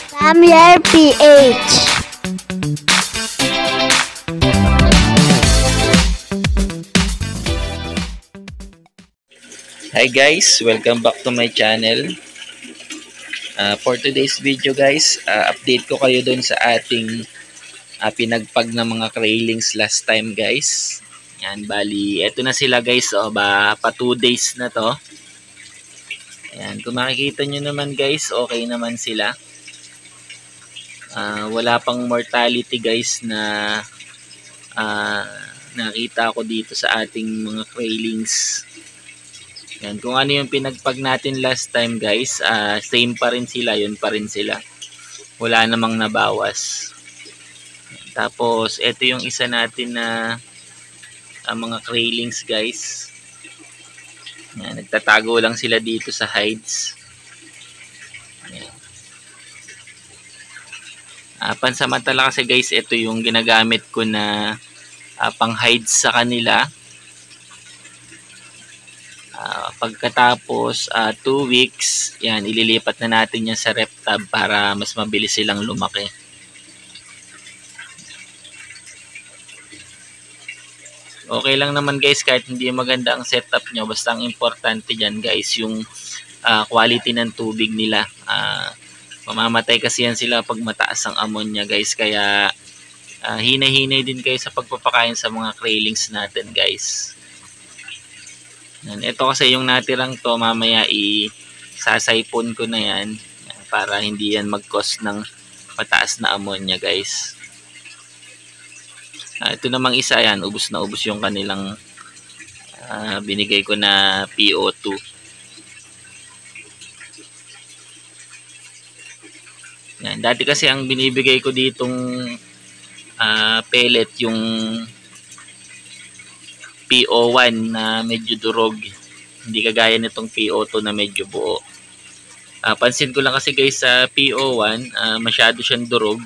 Samuel PH. Hi guys, welcome back to my channel. For today's video guys, update ko kayo dun sa ating pinagpag ng mga railings last time guys. Yan, bali, eto na sila guys, pa 2 days na to. Ayan, kung makikita nyo naman guys, okay naman sila. Wala pang mortality guys na nakita ko dito sa ating mga railings. Yan, kung ano yung pinagpag natin last time guys, same pa rin sila, yun pa rin sila. Wala namang nabawas. Tapos, ito yung isa natin na mga railings guys. Yan, nagtatago lang sila dito sa hides. Yan. Pansamantala kasi guys, ito yung ginagamit ko na pang hides sa kanila. Pagkatapos 2 weeks, yan, ililipat na natin yan sa rep tab para mas mabilis silang lumaki. Okay lang naman guys kahit hindi maganda ang setup nyo, basta ang importante dyan guys yung quality ng tubig nila. Mamamatay kasi yan sila pag mataas ang ammonia guys, kaya hinay-hinay din kayo sa pagpapakain sa mga railings natin guys. Ito kasi yung natirang to, mamaya isasaipon ko na yan para hindi yan mag-cause ng mataas na ammonia guys. Ito namang isa yan, ubos na ubos yung kanilang binigay ko na PO2. Yan, dati kasi ang binibigay ko ditong pellet yung PO1 na medyo durog, hindi kagaya nitong PO2 na medyo buo. Pansin ko lang kasi guys sa PO1, masyado siyang durog,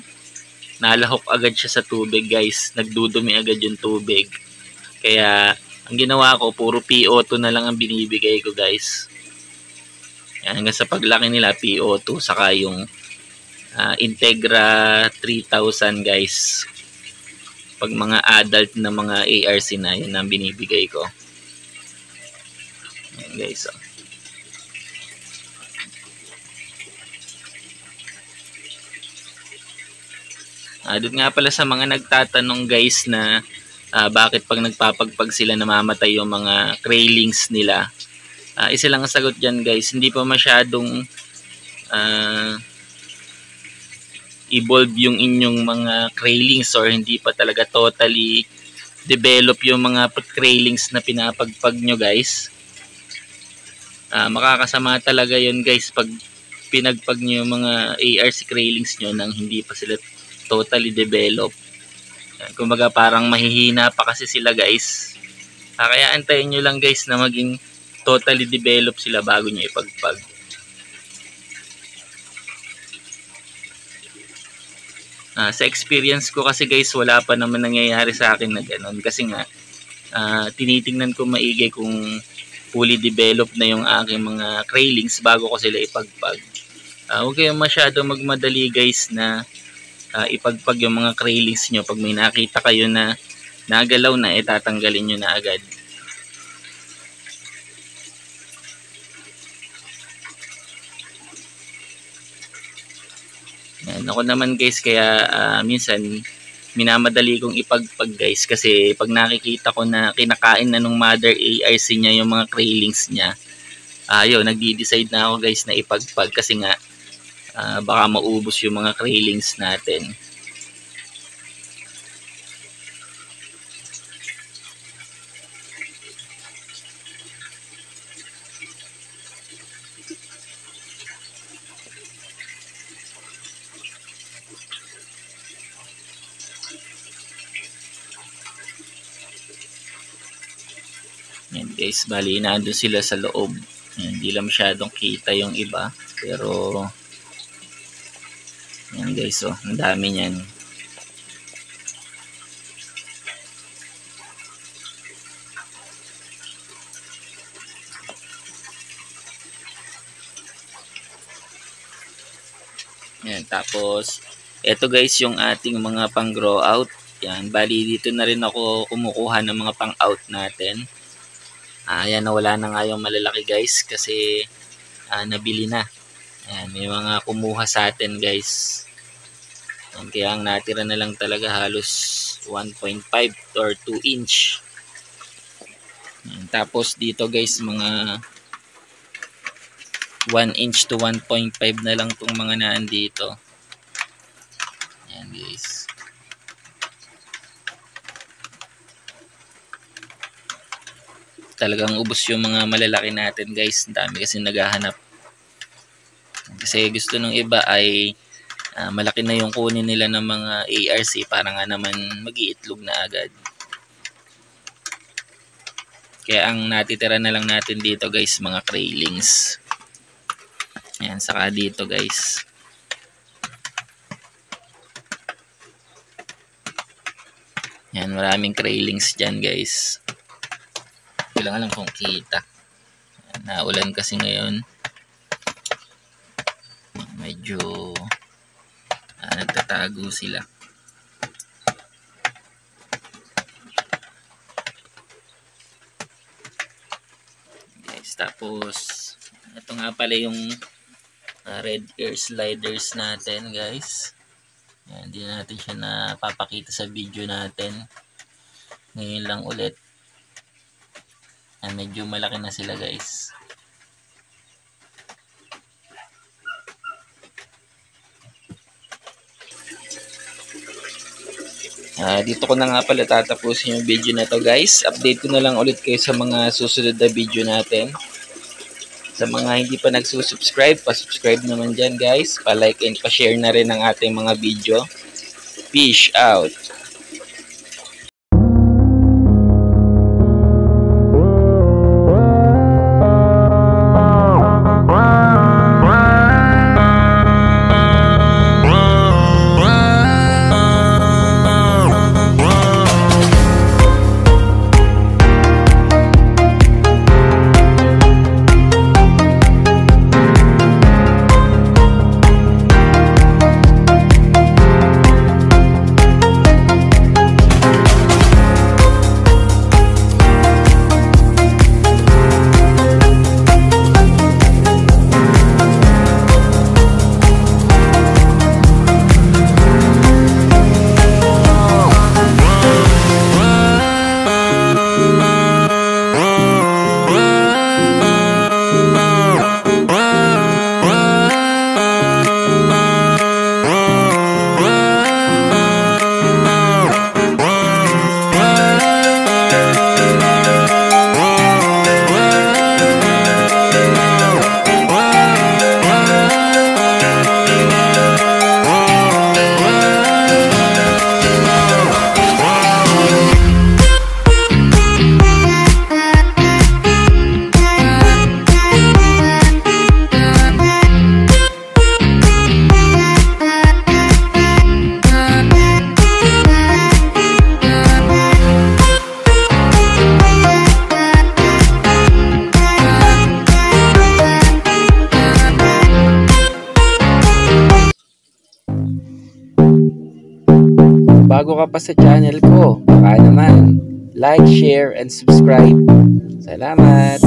nalahok agad siya sa tubig guys, nagdudumi agad yung tubig. Kaya ang ginawa ko, puro PO2 na lang ang binibigay ko guys. Yan, hanggang sa paglaki nila PO2 saka yung Integra 3000 guys. Pag mga adult na mga ARC na, yun ang binibigay ko. Ayan guys. Doon nga pala sa mga nagtatanong guys na bakit pag nagpapagpag sila namamatay yung mga railings nila. Isa lang ang sagot dyan guys, hindi pa masyadong evolve yung inyong mga railings or hindi pa talaga totally develop yung mga railings na pinapagpag nyo guys. Makakasama talaga yun guys pag pinagpag nyo yung mga ARC railings nyo nang hindi pa sila totally develop. Kumbaga parang mahihina pa kasi sila guys. Kaya antayin nyo lang guys na maging totally develop sila bago nyo ipagpag. Sa experience ko kasi guys, wala pa naman nangyayari sa akin na ganun. Kasi nga, tinitingnan ko maigi kung fully developed na yung aking mga railings bago ko sila ipagpag. Huwag kayong masyado magmadali guys na ipagpag yung mga railings nyo. Pag may nakita kayo na nagalaw na, tatanggalin nyo na agad. Ako naman guys, kaya minsan minamadali kong ipagpag guys, kasi pag nakikita ko na kinakain na nung mother ARC niya yung mga railings niya, yun, nagdi-decide na ako guys na ipagpag kasi nga baka maubos yung mga railings natin. Yan guys, bali nandun sila sa loob. Yan, hindi lang masyadong kita yung iba, pero yan guys, ang dami niyan. Yan, tapos eto guys yung ating mga pang grow out. Yan, bali dito na rin ako kumukuha ng mga pang out natin. Ayan, nawala na nga yung malalaki guys kasi nabili na. Ayan, may mga kumuha sa atin guys. Ayan, kaya ang natira na lang talaga halos 1.5 or 2 inch. Ayan, tapos dito guys mga 1 inch to 1.5 na lang tong mga naandito. Ayan guys. Talagang ubos yung mga malalaki natin guys. Ang dami kasi naghahanap. Kasi gusto ng iba ay malaki na yung kunin nila ng mga ARC para nga naman mag-iitlog na agad. Kaya ang natitira na lang natin dito guys mga craylings. Ayan, saka dito guys. Ayan, maraming craylings dyan guys. Kailangan lang kung kita. Ayan, naulan kasi ngayon. Medyo nagtatago sila. Guys, tapos ito nga pala yung red ear sliders natin guys. Ayan, hindi natin siya napapakita sa video natin. Ngayon lang ulit. Ayan, medyo malaki na sila guys. Dito ko na nga pala tatapusin yung video na to guys. Update ko na lang ulit kayo sa mga susunod na video natin. Sa mga hindi pa nagsusubscribe, pa-subscribe naman dyan guys. Pa-like and pa-share na rin ang ating mga video. Peace out! Bago ka pa sa channel ko, baka naman like, share, and subscribe. Salamat!